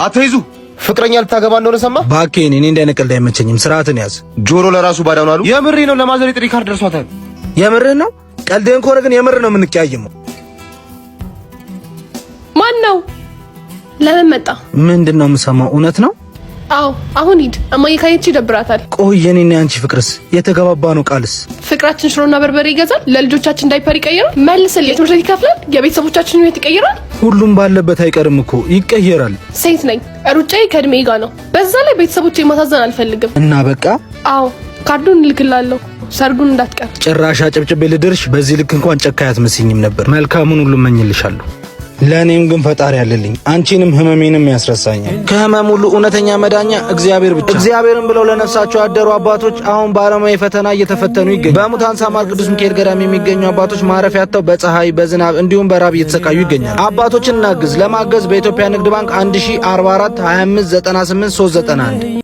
አትይዙ ፍቅረኛ ልታገባ እንደሆነ ሰማ። ባኬን እኔ እንዳይነቀል አይመቸኝም። ስርዓትን ያዝ። ጆሮ ለራሱ ባዳው ነው አሉ። የምሬ ነው። ለማዘር ጥሪ ካርድ ደርሷታል። የምሬ ነው። ቀልዴን ከሆነ ግን የምሬ ነው የምንቀያየመው። ማን ነው? ለምን መጣ? ምንድነው የምሰማው? እውነት ነው? አዎ አሁን ሂድ። እማዬ ካየች ይደብራታል። ቆይ የኔና ያንቺ ፍቅርስ? የተገባባ ነው ቃልስ? ፍቅራችን ሽሮና በርበሬ ይገዛል፣ ለልጆቻችን ዳይፐር ይቀይራል፣ መልስል የትምህርት ቤት ይከፍላል፣ የቤተሰቦቻችን ህይወት ይቀይራል። ሁሉም ባለበት አይቀርም እኮ ይቀየራል። ሴት ነኝ፣ ሩጫዬ ከእድሜ ጋር ነው። በዛ ላይ ቤተሰቦቼ ማሳዘን አልፈልግም እና በቃ አዎ ካርዱን እልክላለሁ፣ ሰርጉን እንዳትቀር። ጭራሽ አጨብጭቤ ልድርሽ። በዚህ ልክ እንኳን ጨካኝ አትመስይኝም ነበር። መልካሙን ሁሉ እመኝልሻለሁ። ለኔም ግን ፈጣሪ ያለልኝ አንቺንም ህመሜንም ያስረሳኛል። ከህመም ሁሉ እውነተኛ መዳኛ እግዚአብሔር ብቻ። እግዚአብሔርን ብለው ለነፍሳቸው ያደሩ አባቶች አሁን በዓለማዊ ፈተና እየተፈተኑ ይገኛሉ። በሙታን ሳማር ቅዱስ ሚካኤል ገዳም የሚገኙ አባቶች ማረፊያ አጥተው በፀሐይ በዝናብ እንዲሁም በራብ እየተሰቃዩ ይገኛሉ። አባቶችን እናግዝ። ለማገዝ በኢትዮጵያ ንግድ ባንክ 1044 25 98 391